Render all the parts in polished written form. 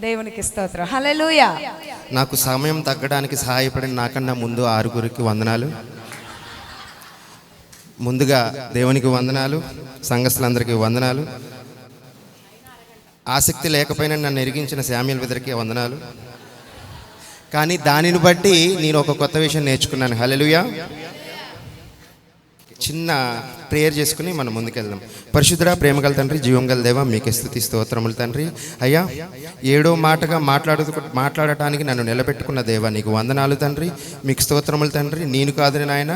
దేవునికి స్తోత్రం. హల్లెలూయా. నాకు సమయం తగ్గడానికి సహాయపడిన నాకన్నా ముందు 6 వందనాలు. ముందుగా దేవునికి వందనాలు, సంఘస్థులందరికీ వందనాలు. ఆసక్తి లేకపోయినా నన్ను ఎరిగించిన శామ్యూల్ బ్రదర్కి వందనాలు. కానీ దానిని బట్టి నేను ఒక కొత్త విషయం నేర్చుకున్నాను. హల్లెలూయా. చిన్న ప్రేయర్ చేసుకుని మనం ముందుకెళ్దాం. పరిశుద్ధుడా, ప్రేమగల తండ్రి, జీవం గల దేవా, మీకే స్తుతి స్తోత్రములు తండ్రి. అయ్యా, 7వ మాటగా మాట్లాడటానికి నన్ను నిలబెట్టుకున్న దేవా, నీకు వందనాలు తండ్రి. మీకు స్తోత్రములు తండ్రి. నేను కాదని నాయన,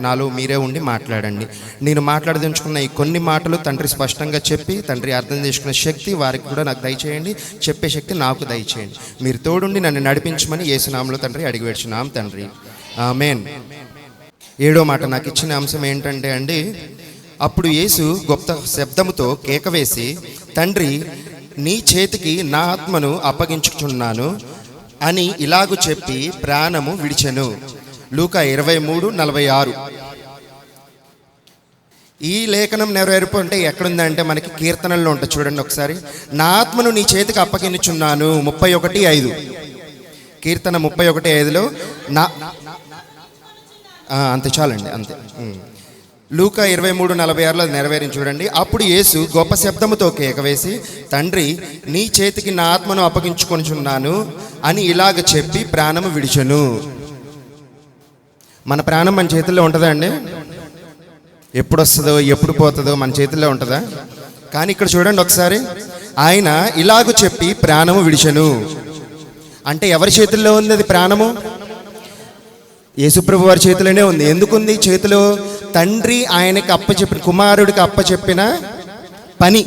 నాలో మీరే ఉండి మాట్లాడండి. నేను మాట్లాడదలుచుకున్న ఈ కొన్ని మాటలు తండ్రి స్పష్టంగా చెప్పి తండ్రి అర్థం చేసుకునే శక్తి వారికి కూడా నాకు దయచేయండి. చెప్పే శక్తి నాకు దయచేయండి. మీరు తోడుండి నన్ను నడిపించమని యేసునామములో తండ్రి అడిగి వేడుచున్నాం తండ్రి. ఆమేన్. 7వ మాట నాకు ఇచ్చిన అంశం ఏంటంటే అండి, అప్పుడు యేసు గొప్ప శబ్దముతో కేకవేసి, తండ్రి, నీ చేతికి నా ఆత్మను అప్పగించుచున్నాను అని ఇలాగు చెప్పి ప్రాణము విడిచెను. లూకా 23:46. ఈ లేఖనం నెరవేర్పు అంటే ఎక్కడుందంటే మనకి కీర్తనల్లో ఉంటుంది. చూడండి ఒకసారి. నా ఆత్మను నీ చేతికి అప్పగించుచున్నాను 31:5. కీర్తన 31:5లో నా అంతే చాలండి, అంతే. లూకా 23:46లో నెరవేరించి చూడండి. అప్పుడు యేసు గొప్ప శబ్దముతో కేకవేసి, తండ్రి, నీ చేతికి నా ఆత్మను అప్పగించుకొనిచున్నాను అని ఇలాగ చెప్పి ప్రాణము విడిచెను. మన ప్రాణం మన చేతుల్లో ఉంటుందా అండి? ఎప్పుడు వస్తుందో ఎప్పుడు పోతుందో మన చేతుల్లో ఉంటుందా? కానీ ఇక్కడ చూడండి ఒకసారి. ఆయన ఇలాగ చెప్పి ప్రాణము విడిచెను అంటే ఎవరి చేతుల్లో ఉంది అది ప్రాణము? యేసుప్రభు వారి చేతిలోనే ఉంది. ఎందుకుంది చేతిలో? తండ్రి ఆయనకి అప్పచెప్పిన, కుమారుడికి అప్పచెప్పిన పని,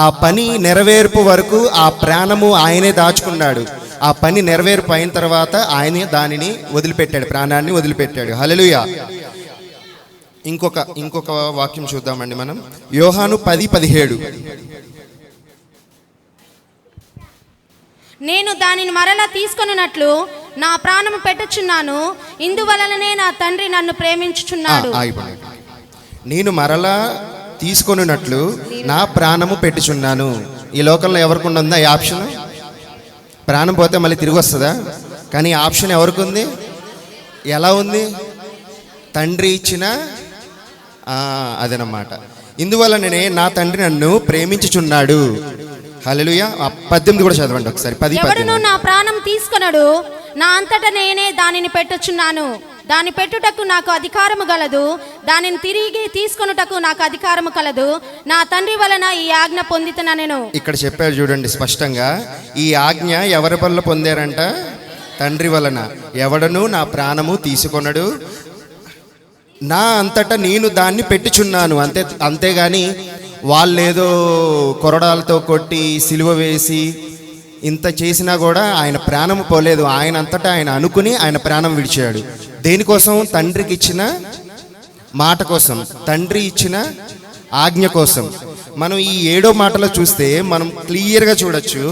ఆ పని నెరవేర్పు వరకు ఆ ప్రాణము ఆయనే దాచుకున్నాడు. ఆ పని నెరవేర్పు అయిన తర్వాత ఆయనే దానిని వదిలిపెట్టాడు, ప్రాణాన్ని వదిలిపెట్టాడు. హల్లెలూయా. ఇంకొక వాక్యం చూద్దామండి మనం. యోహాను 10:17. నేను దానిని మరలా తీసుకొనున్నట్లు నా ప్రాణము పెట్టుచున్నాను, ఇందువలననే నా తండ్రి నన్ను ప్రేమించుచున్నాడు. నేను మరలా తీసుకొనున్నట్లు నా ప్రాణము పెట్టుచున్నాను. ఈ లోకంలో ఎవరికి ఉందా ఈ ఆప్షన్? ప్రాణం పోతే మళ్ళీ తిరిగి వస్తుందా? కానీ ఈ ఆప్షన్ ఎవరికి ఉంది? ఎలా ఉంది? తండ్రి ఇచ్చిన అదనమాట. ఇందువలననే నా తండ్రి నన్ను ప్రేమించుచున్నాడు. హల్లెలూయా. 18 కూడా చదవండి ఒకసారి. 10. ఎవడును నా ప్రాణం తీసుకొనడు, నా అంతటా నేనే దానిని పెట్టుచున్నాను. దాని పెట్టుటకు నాకు అధికారము గలదు, దానిని తిరిగి తీసుకొనుటకు నాకు అధికారము కలదు. నా తండ్రి వలన ఈ ఆజ్ఞ పొందితున్నా నేను. ఇక్కడ చెప్పారు చూడండి స్పష్టంగా. ఈ ఆజ్ఞ ఎవరి వల్ల పొందారంట? తండ్రి వలన. ఎవడను నా ప్రాణము తీసుకొనడు, నా అంతటా నేను దాన్ని పెట్టుచున్నాను. అంతేగాని వాళ్ళేదో కొరడాలతో కొట్టి సిలువ వేసి ఇంత చేసినా కూడా ఆయన ప్రాణం పోలేదు. ఆయన అంతటా ఆయన అనుకుని ఆయన ప్రాణం విడిచాడు. దేనికోసం? తండ్రికి ఇచ్చిన మాట కోసం, తండ్రి ఇచ్చిన ఆజ్ఞ కోసం. మనం ఈ 7వ మాటలో చూస్తే మనం క్లియర్గా చూడొచ్చు,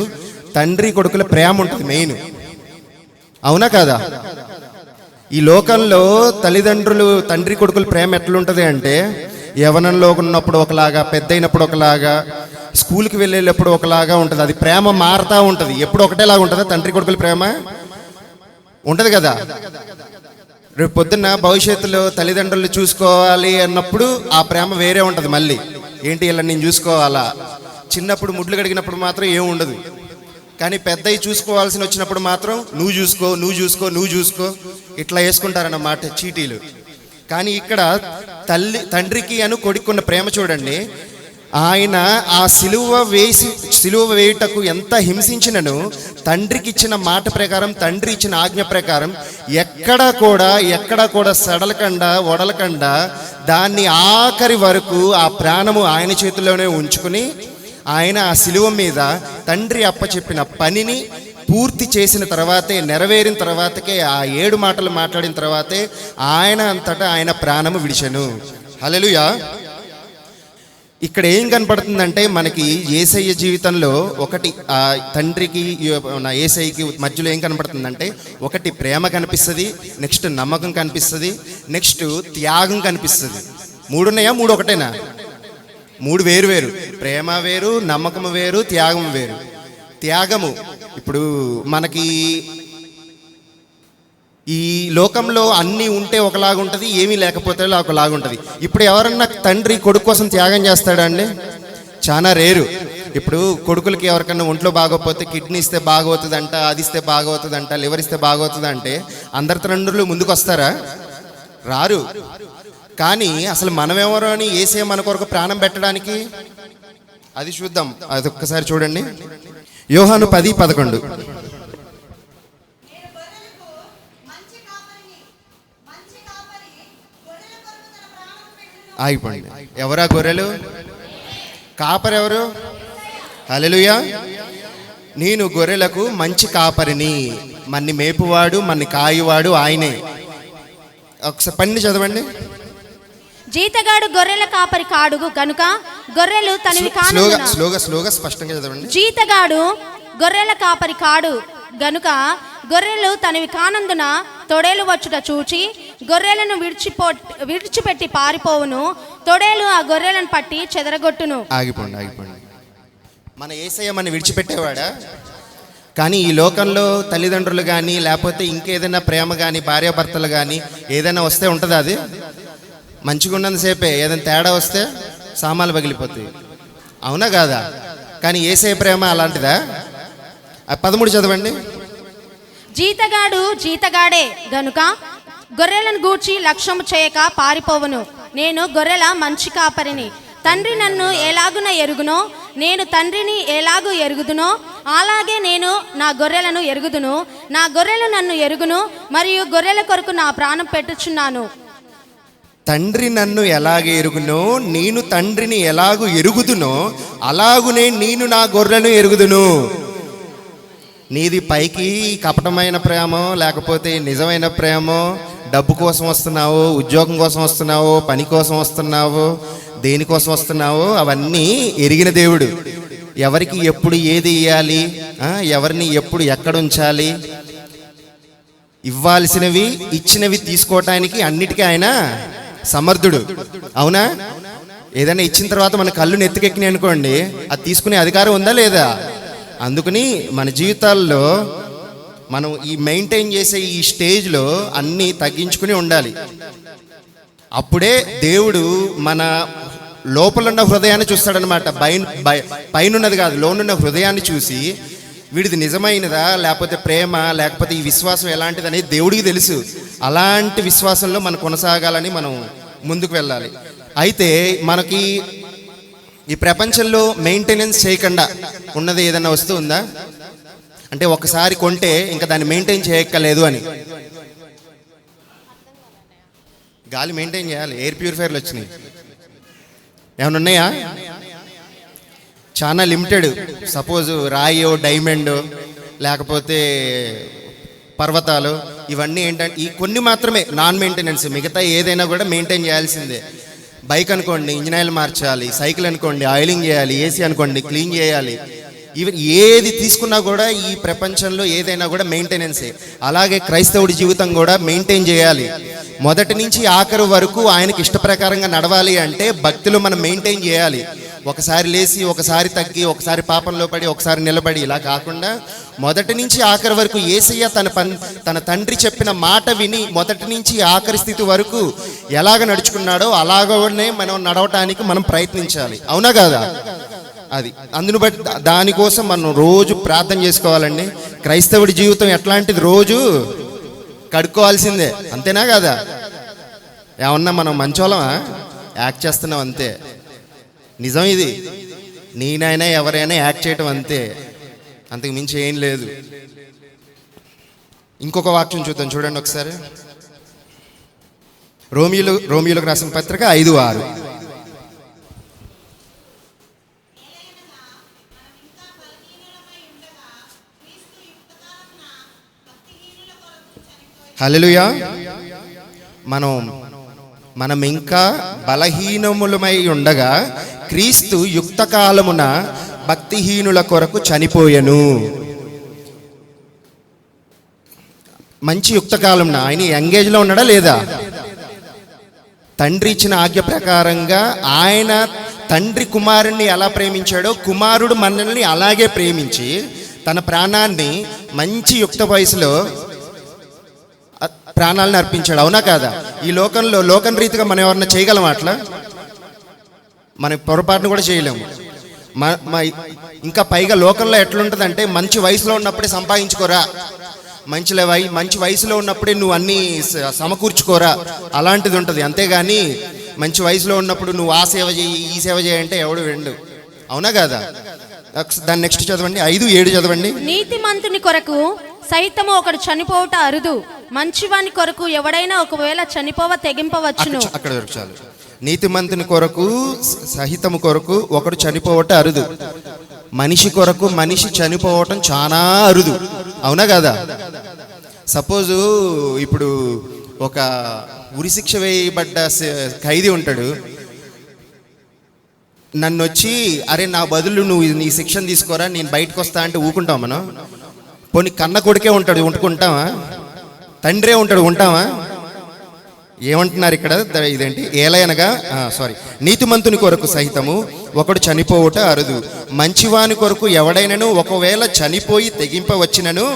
తండ్రి కొడుకుల ప్రేమ ఉంటుంది మెయిన్. అవునా కాదా? ఈ లోకంలో తల్లిదండ్రులు తండ్రి కొడుకుల ప్రేమ ఎట్లుంటుంది అంటే, యవనంలో ఉన్నప్పుడు ఒకలాగా, పెద్ద అయినప్పుడు ఒకలాగా, స్కూల్కి వెళ్ళేటప్పుడు ఒకలాగా ఉంటుంది. అది ప్రేమ మారుతూ ఉంటుంది. ఎప్పుడు ఒకటేలాగా ఉంటుందా తండ్రి కొడుకుల ప్రేమ? ఉంటుంది కదా. రేపు పొద్దున్న భవిష్యత్తులో తల్లిదండ్రులు చూసుకోవాలి అన్నప్పుడు ఆ ప్రేమ వేరే ఉంటుంది. మళ్ళీ ఏంటి ఇలా నేను చూసుకోవాలా? చిన్నప్పుడు ముడ్లు కడిగినప్పుడు మాత్రం ఏం ఉండదు. కానీ పెద్దవి చూసుకోవాల్సిన వచ్చినప్పుడు మాత్రం నువ్వు చూసుకో, నువ్వు చూసుకో, నువ్వు చూసుకో, ఇట్లా వేసుకుంటారన్నమాట చీటీలు. కానీ ఇక్కడ తండ్రికి అను కొడుకున్న ప్రేమ చూడండి. ఆయన ఆ సిలువ వేయుటకు ఎంత హింసించినను తండ్రికి ఇచ్చిన మాట ప్రకారం, తండ్రి ఇచ్చిన ఆజ్ఞ ప్రకారం ఎక్కడా కూడా సడలకుండా వడలకుండా దాన్ని ఆఖరి వరకు ఆ ప్రాణము ఆయన చేతిలోనే ఉంచుకుని ఆయన ఆ సిలువ మీద తండ్రి అప్పచెప్పిన పనిని పూర్తి చేసిన తర్వాతే, నెరవేరిన తర్వాతకే, ఆ 7 మాటలు మాట్లాడిన తర్వాతే ఆయన అంతటా ఆయన ప్రాణము విడిచెను. హల్లెలూయా. ఇక్కడ ఏం కనపడుతుందంటే మనకి యేసయ్య జీవితంలో ఒకటి, తండ్రికి యేసయ్యకి మధ్యలో ఏం కనపడుతుందంటే, ఒకటి ప్రేమ కనిపిస్తుంది, నెక్స్ట్ నమ్మకం కనిపిస్తుంది, నెక్స్ట్ త్యాగం కనిపిస్తుంది. 3 ఉన్నాయా? 3 ఒకటేనా? 3 వేరు వేరు. ప్రేమ వేరు, నమ్మకము వేరు, త్యాగం వేరు. త్యాగము ఇప్పుడు మనకి ఈ లోకంలో అన్నీ ఉంటే ఒకలాగా ఉంటుంది, ఏమీ లేకపోతే ఒకలాగా ఉంటుంది. ఇప్పుడు ఎవరన్నా తండ్రి కొడుకు కోసం త్యాగం చేస్తాడా అండి? చాలా రేరు. ఇప్పుడు కొడుకులకి ఎవరికన్నా ఒంట్లో బాగోకపోతే కిడ్నీ ఇస్తే బాగవుతుందంట, అది ఇస్తే బాగవుతుందంట, లివర్ ఇస్తే బాగవుతుందంటే అందరి తండ్రులు ముందుకు వస్తారా? రారు. కానీ అసలు మనమెవరో అని యేసే మన కొరకు ప్రాణం పెట్టడానికి, అది చూద్దాం. అది ఒక్కసారి చూడండి, యోహాను 10:11. ఆగిపోండి. ఎవరా గొర్రెలు? కాపరి ఎవరు? హల్లెలూయా. నేను గొర్రెలకు మంచి కాపరిని, మన్ని మేపువాడు మన్ని కాయువాడు ఆయనే. ఒకసారి పని చదవండి. జీతగాడు గొర్రెల కాపరి కాడు గనుక గొర్రెలు తనవి కానందున. స్లోగా స్పష్టంగా చదవండి. జీతగాడు గొర్రెల కాపరి కాడు గనుక గొర్రెలు తనవి కానందున తొడేలు వచ్చుట చూచి గొర్రెలను విడిచిపెట్టి పారిపోవును, తొడేలు ఆ గొర్రెలను పట్టి చెదరగొట్టును. ఆగిపోండి. మన యేసయ్య మన విడిచిపెట్టేవాడా? కానీ ఈ లోకంలో తల్లిదండ్రులు కానీ లేకపోతే ఇంకేదైనా ప్రేమ కానీ భార్యాభర్తలు కానీ ఏదైనా వస్తే ఉంటుందా? అది మంచిగా ఉన్నంతసేపే, ఏదైనా తేడా వస్తే సామాన్లు పగిలిపోతాయి. అవునా కాదా? కానీ యేసయ్య ప్రేమ అలాంటిదా? 13 చదవండి. జీతగాడు జీతగాడే గనుక గొర్రెలను గూర్చి లక్ష్యము చేయక పారిపోవును. నేను గొర్రెల మంచి కాపరిని. తండ్రి నన్ను ఎలాగున ఎరుగునో నేను తండ్రిని ఎలాగూ ఎరుగుదునో అలాగే నేను నా గొర్రెలను ఎరుగుదును. నా గొర్రెలు నన్ను ఎరుగును, మరియు గొర్రెల కొరకు నా ప్రాణం పెట్టుచున్నాను. తండ్రి నన్ను ఎలాగ ఎరుగునో నేను తండ్రిని ఎలాగూ ఎరుగుదునో అలాగునే నేను నా గొర్రెలను ఎరుగుదును. నీది పైకి కపటమైన ప్రేమో లేకపోతే నిజమైన ప్రేమో, డబ్బు కోసం వస్తున్నావు, ఉద్యోగం కోసం వస్తున్నావు, పని కోసం వస్తున్నావు, దేనికోసం వస్తున్నావో అవన్నీ ఎరిగిన దేవుడు. ఎవరికి ఎప్పుడు ఏది ఇవ్వాలి, ఎవరిని ఎప్పుడు ఎక్కడ ఉంచాలి, ఇవ్వాల్సినవి ఇచ్చినవి తీసుకోవటానికి అన్నిటికీ ఆయన సమర్థుడు. అవునా? ఏదైనా ఇచ్చిన తర్వాత మన కళ్ళు నెత్తికెక్కినాయి అనుకోండి, అది తీసుకునే అధికారం ఉందా లేదా? అందుకని మన జీవితాల్లో మనం ఈ మెయింటైన్ చేసే ఈ స్టేజ్లో అన్నీ తగ్గించుకుని ఉండాలి. అప్పుడే దేవుడు మన లోపలున్న హృదయాన్ని చూస్తాడనమాట. పైనున్నది కాదు, లోనున్న హృదయాన్ని చూసి వీడిది నిజమైనదా లేకపోతే ప్రేమ లేకపోతే ఈ విశ్వాసం ఎలాంటిది అనేది దేవుడికి తెలుసు. అలాంటి విశ్వాసంలో మనం కొనసాగాలని మనం ముందుకు వెళ్ళాలి. అయితే మనకి ఈ ప్రపంచంలో మెయింటెనెన్స్ చేయకుండా ఉన్నది ఏదైనా వస్తువు ఉందా అంటే ఒకసారి కొంటే ఇంకా దాన్ని మెయింటైన్ చేయక్కర్లేదు అని. గాలి మెయింటైన్ చేయాలి. ఎయిర్ ప్యూరిఫైర్లు వచ్చినాయి, ఏమైనా ఉన్నాయా? చాలా లిమిటెడ్. సపోజ్ రాయో డైమండ్ లేకపోతే పర్వతాలు ఇవన్నీ ఏంటంటే ఈ కొన్ని మాత్రమే నాన్ మెయింటెనెన్స్, మిగతా ఏదైనా కూడా మెయింటైన్ చేయాల్సిందే. బైక్ అనుకోండి ఇంజిన్ ఆయిల్ మార్చాలి, సైకిల్ అనుకోండి ఆయిలింగ్ చేయాలి, ఏసీ అనుకోండి క్లీన్ చేయాలి. ఈవెన్ ఏది తీసుకున్నా కూడా ఈ ప్రపంచంలో ఏదైనా కూడా మెయింటెనెన్సే. అలాగే క్రైస్తవుడి జీవితం కూడా మెయింటైన్ చేయాలి. మొదటి నుంచి ఆఖరి వరకు ఆయనకి ఇష్టప్రకారంగా నడవాలి అంటే భక్తిలో మనం మెయింటైన్ చేయాలి. ఒకసారి లేచి ఒకసారి తగ్గి ఒకసారి పాపంలో పడి ఒకసారి నిలబడి ఇలా కాకుండా మొదటి నుంచి ఆఖరి వరకు యేసయ్య తన తండ్రి చెప్పిన మాట విని మొదటి నుంచి ఆఖరి స్థితి వరకు ఎలాగ నడుచుకున్నాడో అలాగనే మనం నడవటానికి మనం ప్రయత్నించాలి. అవునా కాదా? అది అందును బట్టి దానికోసం మనం రోజు ప్రార్థన చేసుకోవాలండి. క్రైస్తవుడి జీవితం ఎట్లాంటిది? రోజు కడుక్కోవాల్సిందే. అంతేనా కాదా? ఏమన్నా మనం మంచోళమా? యాక్ట్ చేస్తున్నాం అంతే. నిజం ఇది. నేనైనా ఎవరైనా యాక్ట్ చేయటం అంతే, అంతకు మించి ఏం లేదు. ఇంకొక వాక్యం చూద్దాం, చూడండి ఒకసారి. రోమియోలకు రాసిన పత్రిక 5:6. హల్లెలూయా. మనం ఇంకా బలహీనములమై ఉండగా క్రీస్తు యుక్త కాలమున భక్తిహీనుల కొరకు చనిపోయెను. మంచి యుక్త కాలంన ఆయన యంగేజ్లో ఉన్నాడా లేదా? తండ్రి ఇచ్చిన ఆజ్ఞ ప్రకారంగా ఆయన తండ్రి కుమారుణ్ణి ఎలా ప్రేమించాడో కుమారుడు మనల్ని అలాగే ప్రేమించి తన ప్రాణాన్ని మంచి యుక్త వయసులో ప్రాణాలను అర్పించాడు. అవునా కాదా? ఈ లోకంలో లోకం రీతిగా మనం ఎవరన్నా చేయగలం అట్లా? మన పొరపాటును కూడా చేయలేము. ఇంకా పైగా లోకంలో ఎట్లుంటుందంటే మంచి వయసులో ఉన్నప్పుడే సంపాదించుకోరా, మంచి వయసులో ఉన్నప్పుడే నువ్వు అన్నీ సమకూర్చుకోరా, అలాంటిది ఉంటుంది. అంతేగాని మంచి వయసులో ఉన్నప్పుడు నువ్వు ఆ సేవ చేయి ఈ సేవ చేయంటే ఎవడు వెండు. అవునా కాదా? దాన్ని నెక్స్ట్ చదవండి, 5:7 చదవండి. నీతిమంతుని కొరకు సైతము ఒకడు చనిపోవట అరుదు, మంచివాని కొరకు ఎవడైనా ఒకవేళ చనిపోవ తెగింపవచ్చును. అక్కడ వరకు చాలు. నీతిమంతుని కొరకు సహితము కొరకు ఒకడు చనిపోవట అరుదు. మనిషి కొరకు మనిషి చనిపోవటం చాలా అరుదు. అవునా కదా? సపోజు ఇప్పుడు ఒక ఉరిశిక్ష వేయబడ్డ ఖైదీ ఉంటాడు. నన్ను వచ్చి అరే నా బదులు నువ్వు నీ శిక్షను తీసుకోరా నేను బయటకు వస్తా అంటే ఊకుంటాం మనం? పోనీ కన్న కొడుకే ఉంటాడు, ఉంటుకుంటావా? తండ్రే ఉంటాడు, ఉంటావా? ఏమంటున్నారు ఇక్కడ? ఇదేంటి? ఏలయనగా నీతిమంతుని కొరకు సహితము ఒకడు చనిపోవుట అరుదు, మంచివాని కొరకు ఎవడైనను ఒకవేళ చనిపోయి తెగింపవచ్చినను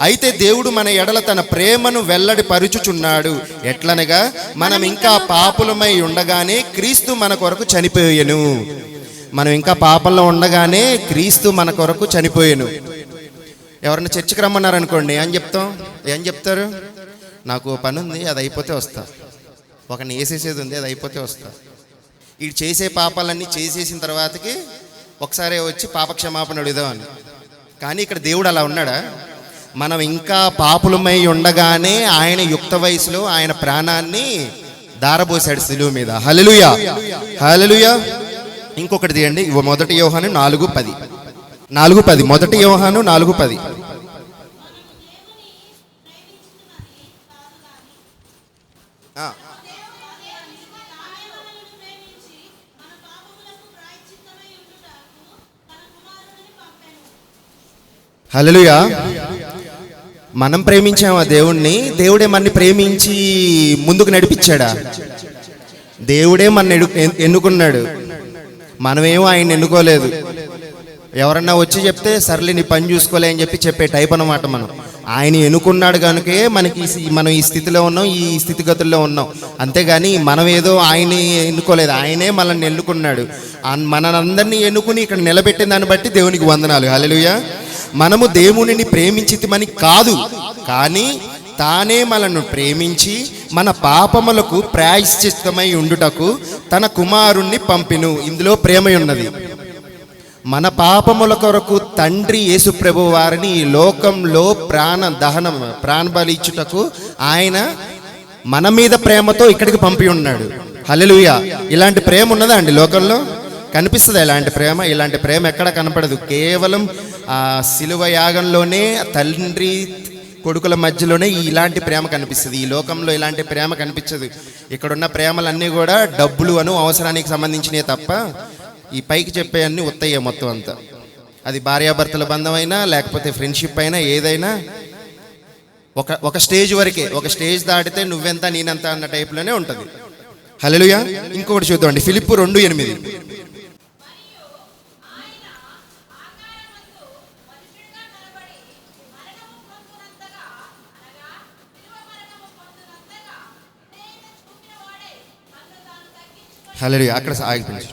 అయితే దేవుడు మన ఎడల తన ప్రేమను వెల్లడి పరుచుచున్నాడు. ఎట్లనగా మనం ఇంకా పాపులమై ఉండగానే క్రీస్తు మన కొరకు చనిపోయెను. మనం ఇంకా పాపంలో ఉండగానే క్రీస్తు మన కొరకు చనిపోయెను. ఎవరన్నా చర్చికి రమ్మన్నారు అనుకోండి, ఏం చెప్తారు? నాకు పని ఉంది, అది అయిపోతే వస్తా. ఒకరిని వేసేసేది ఉంది, అది అయిపోతే వస్తా. వీడు చేసే పాపాలన్నీ చేసేసిన తర్వాతకి ఒకసారి వచ్చి పాపక్షమాపణ అడుగుదామని. కానీ ఇక్కడ దేవుడు అలా ఉన్నాడా? మనం ఇంకా పాపులమై ఉండగానే ఆయన యుక్త వయసులో ఆయన ప్రాణాన్ని దారబోసాడు సిలువ మీద. హల్లెలూయా, హల్లెలూయా. ఇంకొకటి తీయండి, 1 యోహాను 4:10. 4:10 1 యోహాను 4:10. హల్లెలూయా. మనం ప్రేమించామా దేవుణ్ణి? దేవుడే మనని ప్రేమించి ముందుకు నడిపించాడా? దేవుడే మన ఎన్నుకున్నాడు, మనమేమో ఆయన ఎన్నుకోలేదు. ఎవరన్నా వచ్చి చెప్తే సర్లే నీ పని చూసుకోలే అని చెప్పే టైప్ అన్నమాట మనం. ఆయన ఎన్నుకున్నాడు కనుకే మనం ఈ స్థితిలో ఉన్నాం, ఈ స్థితిగతుల్లో ఉన్నాం. అంతేగాని మనం ఏదో ఆయన్ని ఎన్నుకోలేదు, ఆయనే మనల్ని ఎన్నుకున్నాడు. మనందరినీ ఎన్నుకుని ఇక్కడ నిలబెట్టిన దాన్ని బట్టి దేవునికి వందనాలు. హల్లెలూయా. మనము దేవునిని ప్రేమించితిమని కాదు, కానీ తానే మనను ప్రేమించి మన పాపములకు ప్రాయశ్చిత్తమై ఉండుటకు తన కుమారుణ్ణి పంపెను. ఇందులో ప్రేమ ఉన్నది. మన పాపముల కొరకు తండ్రి యేసుప్రభు వారిని ఈ లోకంలో ప్రాణబలి ఇచ్చుటకు ఆయన మన మీద ప్రేమతో ఇక్కడికి పంపి ఉన్నాడు. హల్లెలూయా. ఇలాంటి ప్రేమ ఉన్నదా అండి లోకంలో? కనిపిస్తుందా ఇలాంటి ప్రేమ? ఇలాంటి ప్రేమ ఎక్కడ కనపడదు. కేవలం శిలువ యాగంలోనే తండ్రి కొడుకుల మధ్యలోనే ఇలాంటి ప్రేమ కనిపిస్తుంది. ఈ లోకంలో ఇలాంటి ప్రేమ కనిపించదు. ఇక్కడున్న ప్రేమలన్నీ కూడా డబ్బులు అవసరానికి సంబంధించినవి తప్ప ఈ పైకి చెప్పే అన్ని ఉత్తయ్యే మొత్తం అంతా. అది భార్యాభర్తల బంధం అయినా లేకపోతే ఫ్రెండ్షిప్ అయినా ఏదైనా ఒక స్టేజ్ వరకే. ఒక స్టేజ్ దాటితే నువ్వెంత నేనంత అన్న టైప్లోనే ఉంటుంది. హల్లెలూయా. ఇంకొకటి చూద్దామండి, ఫిలిప్పు 2:8. హల్లెలూయా. అక్కడ ఆగిపోయింది.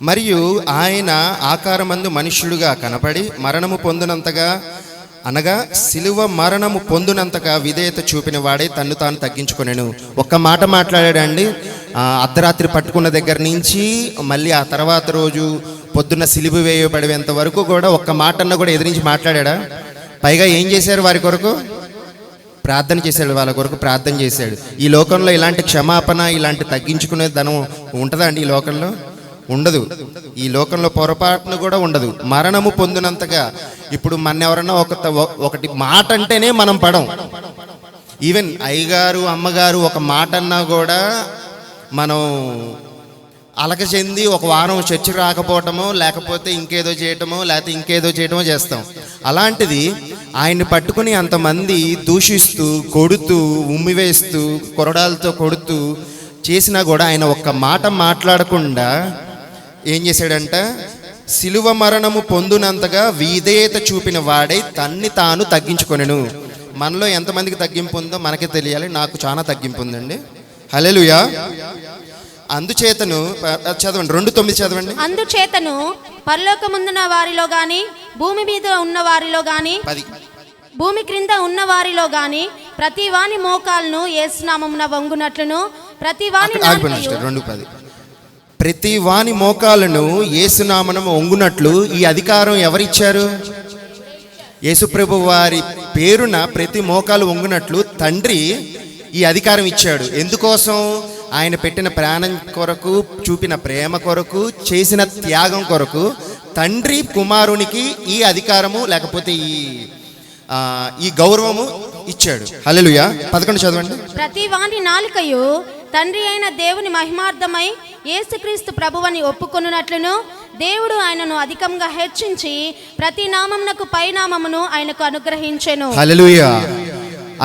మరియు ఆయన ఆకారమందు మనుష్యుడుగా కనపడి మరణము పొందినంతగా, అనగా సిలువ మరణము పొందినంతగా విధేయత చూపిన వాడే తన్ను తాను తగ్గించుకొనెను. ఒక్క మాట మాట్లాడాడండి. అర్ధరాత్రి పట్టుకున్న దగ్గర నుంచి మళ్ళీ ఆ తర్వాత రోజు పొద్దున్న సిలువ వేయబడేంత వరకు కూడా ఒక్క మాటన్నా కూడా ఎదిరించి మాట్లాడా? పైగా ఏం చేశారు? వారి కొరకు ప్రార్థన చేశాడు, వాళ్ళ కొరకు ప్రార్థన చేశాడు. ఈ లోకంలో ఇలాంటి క్షమాపణ, ఇలాంటి తగ్గించుకునే ధనం ఉంటుందా అండి? ఈ లోకంలో ఉండదు. ఈ లోకంలో పొరపాటును కూడా ఉండదు. మరణము పొందినంతగా. ఇప్పుడు మన ఎవరన్నా ఒకటి మాట అంటేనే మనం పడం. ఈవెన్ అయ్యగారు అమ్మగారు ఒక మాట అన్నా కూడా మనం అలక చెంది ఒక వారం చర్చి రాకపోవటమో లేకపోతే ఇంకేదో చేయటమో చేస్తాం. అలాంటిది ఆయన్ని పట్టుకుని అంతమంది దూషిస్తూ, కొడుతూ, ఉమ్మివేస్తూ, కొరడాలతో కొడుతూ చేసినా కూడా ఆయన ఒక్క మాట మాట్లాడకుండా ఏం చేశాడంట? సిలువ మరణము పొందునంతగా విధేయత చూపిన వాడై తన్ని తాను తగ్గించుకొనెను. మనలో ఎంతమందికి తగ్గింపు ఉందో మనకే తెలియాలి. నాకు చాలా తగ్గింపు ఉందండి. హల్లెలూయా. అందుచేతను చదవండి, 2:9 చదవండి. అందుచేతను పరలోకముందున్న వారిలో గాని, భూమి మీద ఉన్న వారిలో గాని, 10 భూమి క్రింద ఉన్న వారిలో గాని ప్రతి వాని మోకాలను యేసు నామమున వంగునట్లును, ప్రతి వాని నాలుకయు 2:10 ప్రతి వాని మోకాలను యేసు నామమున వంగునట్లు ఈ అధికారం ఎవరిచ్చారు? యేసుప్రభు వారి పేరున ప్రతి మోకాలు వంగునట్లు తండ్రి ఈ అధికారం ఇచ్చాడు. ఎందుకోసం? ఆయన పెట్టిన ప్రాణం కొరకు, చూపిన ప్రేమ కొరకు, చేసిన త్యాగం కొరకు తండ్రి కుమారునికి ఈ అధికారము లేకపోతే ఈ గౌరవము ఇచ్చాడు. హల్లెలూయా. 11 చదవండి. ప్రతి వాని నాలుకయు తండ్రి అయిన దేవుని మహిమార్థమై యేసుక్రీస్తు ప్రభువని ఒప్పుకొనున్నట్లును, దేవుడు ఆయనను అధికంగా హెచ్చించి ప్రతి నామమునకు పైనామమును ఆయనకు అనుగ్రహించెను. హల్లెలూయా.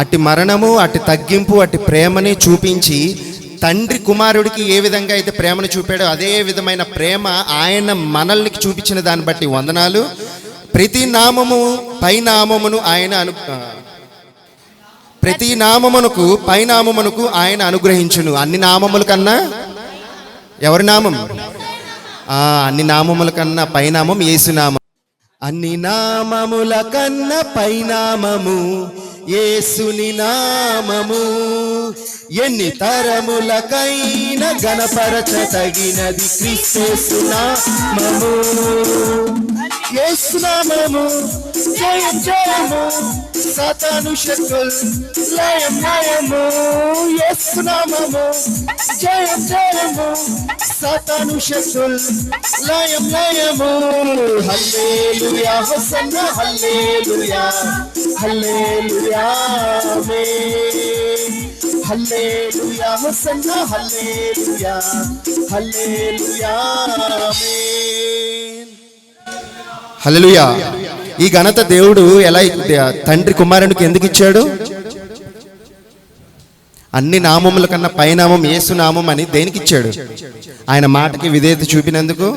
అట్టి మరణము, అట్టి తగ్గింపు, అట్టి ప్రేమని చూపించి తండ్రి కుమారుడికి ఏ విధంగా అయితే ప్రేమను చూపాడో అదే విధమైన ప్రేమ ఆయన మనల్ని చూపించిన దాన్ని బట్టి వందనాలు. ప్రతి నామము పైనామమును ఆయన ప్రతి నామమునకు పైనామమునకు ఆయన అనుగ్రహించును. అన్ని నామముల కన్నా ఎవరి నామం? అన్ని నామముల కన్నా పైనామం యేసునామం. అన్ని నామముల కన్నా పైనామము యేసుని నామము. ఎన్ని తరములకైనా గణపరచతగినది క్రీస్తు నామము. యేసు నామము జయం జయము, సాతాను శక్తుల్ లయం లయము. యేసు నామము జయం జయము, సాతాను శక్తుల్ లయం లయము. హల్లెలూయా హోసన్నా హల్లెలూయా హల్లెలూయా ఆమేన్. హల్లెలూయా హోసన్నా హల్లెలూయా హల్లెలూయా ఆమేన్. హల్లెలూయా. ఈ ఘనత దేవుడు ఎలా తండ్రి కుమారునికి ఎందుకు ఇచ్చాడు? అన్ని నామముల కన్నా పైనామం యేసు నామం అని దేనికి ఇచ్చాడు? ఆయన మాటకి విధేయత చూపినందుకు,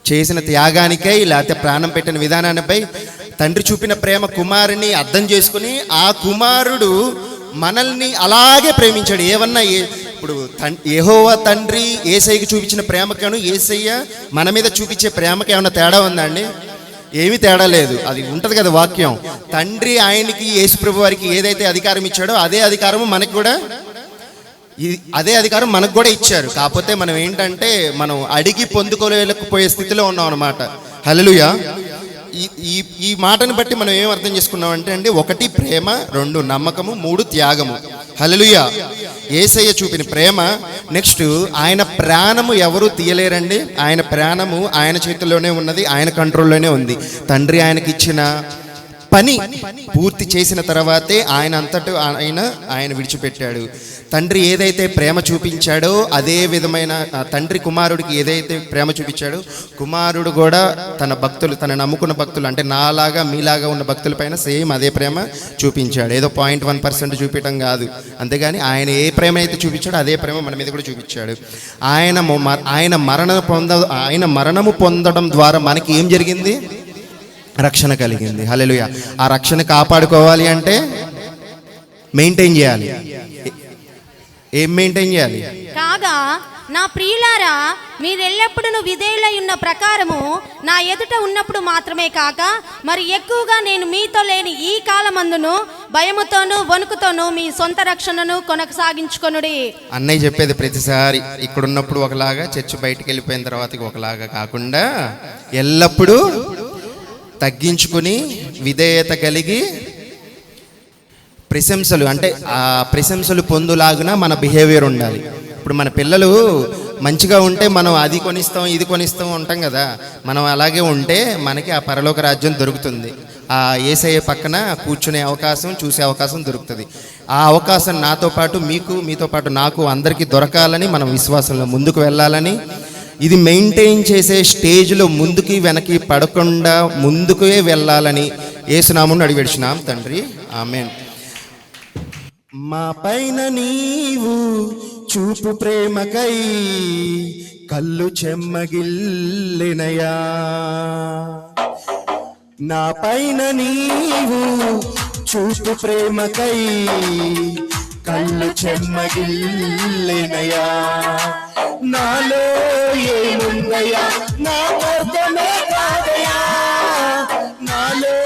చేసిన త్యాగానికై, లేకపోతే ప్రాణం పెట్టిన విధానానిపై తండ్రి చూపిన ప్రేమ కుమారుని అర్థం చేసుకుని ఆ కుమారుడు మనల్ని అలాగే ప్రేమించాడు. ఏమన్నా ఇప్పుడు యెహోవా తండ్రి యేసయ్యకి చూపించిన ప్రేమకేను యేసయ్య మన మీద చూపించే ప్రేమకి ఏమైనా తేడా ఉందా అండి? ఏమీ తేడా లేదు. అది ఉంటుంది కదా వాక్యం. తండ్రి ఆయనకి యేసుప్రభు వారికి ఏదైతే అధికారం ఇచ్చాడో అదే అధికారము మనకు కూడా, అదే అధికారం మనకు కూడా ఇచ్చారు. కాకపోతే మనం ఏంటంటే మనం అడిగి పొందుకోలేకపోయే స్థితిలో ఉన్నాం అన్నమాట. హల్లెలూయా. ఈ మాటను బట్టి మనం ఏం అర్థం చేసుకున్నామంటే అండి, 1 ప్రేమ, 2 నమ్మకము, 3 త్యాగము. హల్లెలూయా. యేసయ్య చూపిన ప్రేమ. నెక్స్ట్ ఆయన ప్రాణము ఎవరు తీయలేరండి. ఆయన ప్రాణము ఆయన చేతుల్లోనే ఉన్నది, ఆయన కంట్రోల్లోనే ఉంది. తండ్రి ఆయనకి ఇచ్చిన పని పూర్తి చేసిన తర్వాతే ఆయన అంతటా ఆయన విడిచిపెట్టాడు. తండ్రి ఏదైతే ప్రేమ చూపించాడో అదే విధమైన తండ్రి కుమారుడికి ఏదైతే ప్రేమ చూపించాడో కుమారుడు కూడా తన భక్తులు, తన నమ్ముకున్న భక్తులు అంటే నాలాగా మీలాగా ఉన్న భక్తుల పైన సేమ్ అదే ప్రేమ చూపించాడు. ఏదో 0.1% చూపించడం కాదు. అంతేగాని ఆయన ఏ ప్రేమ అయితే చూపించాడో అదే ప్రేమ మన మీద కూడా చూపించాడు. ఆయన మరణము పొందడం ద్వారా మనకి ఏం జరిగింది? రక్షణ కలిగింది. హల్లెలూయా. ఆ రక్షణ కాపాడుకోవాలి అంటే మెయింటైన్ చేయాలి. ఏం మెయింటైన్ చేయాలి? కాగా నా ప్రియులారా, మీరెల్లప్పుడూ విధేయులై ఉన్న ప్రకారము నా ఎదుట ఉన్నప్పుడు మాత్రమే కాక మరి ఎక్కువగా నేను మీతో లేని ఈ కాలమందును భయముతోనూ వణుకుతోనూ మీ సొంత రక్షణను కొనసాగించుకొనుడి. అన్నయ్య చెప్పేది ప్రతిసారి ఇక్కడున్నప్పుడు ఒకలాగా, చర్చి బయటికి వెళ్ళిపోయిన తర్వాత ఒకలాగా కాకుండా ఎల్లప్పుడూ తగ్గించుకుని విధేయత కలిగి ప్రశంసలు, అంటే ఆ ప్రశంసలు పొందులాగున మన బిహేవియర్ ఉండాలి. ఇప్పుడు మన పిల్లలు మంచిగా ఉంటే మనం అది కొనిస్తాం ఇది కొనిస్తాం ఉంటాం కదా. మనం అలాగే ఉంటే మనకి ఆ పరలోక రాజ్యం దొరుకుతుంది. ఆ యేసయ్య పక్కన కూర్చునే అవకాశం, చూసే అవకాశం దొరుకుతుంది. ఆ అవకాశం నాతో పాటు మీకు, మీతో పాటు నాకు, అందరికీ దొరకాలని, మనం విశ్వాసంలో ముందుకు వెళ్ళాలని, ఇది మెయింటైన్ చేసే స్టేజ్లో ముందుకి వెనక్కి పడకుండా ముందుకే వెళ్ళాలని యేసునామమున అడిగి వేడుచున్నాం తండ్రి. ఆమేన్. మా పైన నీవు చూపు ప్రేమకై కళ్ళు చెమ్మగిల్లినయా. నా పైన నీవు చూపు ప్రేమకై కళ్ళు చెమ్మగిల్లినయా. నాలో ఏముందయా నాకు అర్థమే కాదయా. నాలో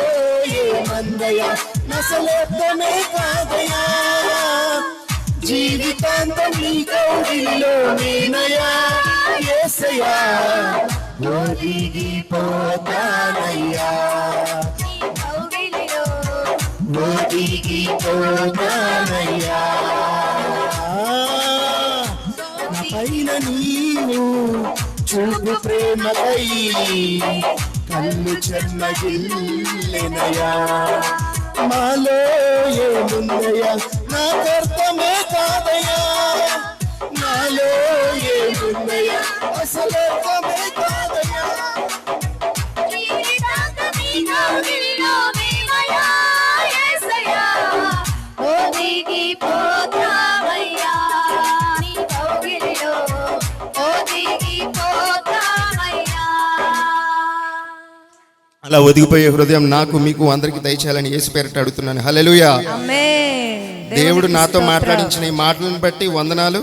ఏమందయా నసలర్థమే కాదయా. జీవితాంతం నీ కౌగిలిలో నేనయా యేసయ్యా. ఒదిగిపోతానయ్యా ఒదిగిపోతానయ్యా. నా పైన నీవు చూపు ప్రేమకై కళ్ళు చెమ్మగిల్లినయా. మాలో ఏముందయా నాకు అర్థమే కాదయా. నాలో ఏముందయా అసలు అర్థమే కాదయా. అలా ఒదిగిపోయే హృదయం నాకు మీకు అందరికి దయచేయాలని యేసు పేరిట అడుగుతున్నాను. హల్లెలూయా. దేవుడు నాతో మాట్లాడించిన ఈ మాటలను బట్టి వందనాలు.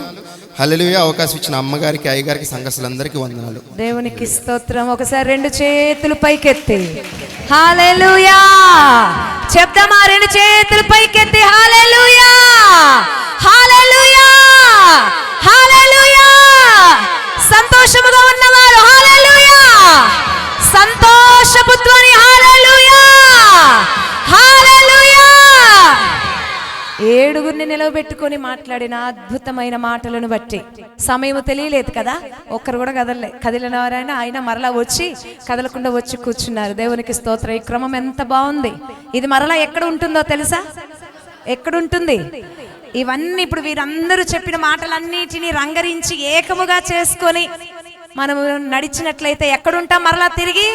హల్లెలూయా. అవకాశం ఇచ్చిన అమ్మగారికి, అయ్యగారికి, సంఘస్థులందరికీ వందనాలు. దేవునికి స్తోత్రం. ఒకసారి రెండు చేతులు పైకెత్తి హల్లెలూయా చెప్దామా? రెండు చేతులు పైకెత్తి హల్లెలూయా హల్లెలూయా హల్లెలూయా. సంతోషముగా ఉన్నవారు హల్లెలూయా. సంతోషపు ధ్వని హల్లెలూయా హల్లెలూయా. ఏడుగురిని నిలవబెట్టుకొని మాట్లాడిన అద్భుతమైన మాటలను బట్టి సమయం తెలియలేదు కదా. ఒక్కరు కూడా కదిలిన వారైనా ఆయన మరలా వచ్చి కదలకుండా వచ్చి కూర్చున్నారు. దేవునికి స్తోత్రం. ఈ క్రమం ఎంత బాగుంది. ఇది మరలా ఎక్కడ ఉంటుందో తెలుసా? ఎక్కడుంటుంది? ఇవన్నీ ఇప్పుడు వీరందరూ చెప్పిన మాటలన్నిటినీ రంగరించి ఏకముగా చేసుకొని మనము నడిచినట్లయితే ఎక్కడుంటాం మరలా తిరిగి?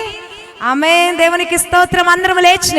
ఆమేన్. దేవునికి స్తోత్రం. అందరం లేచి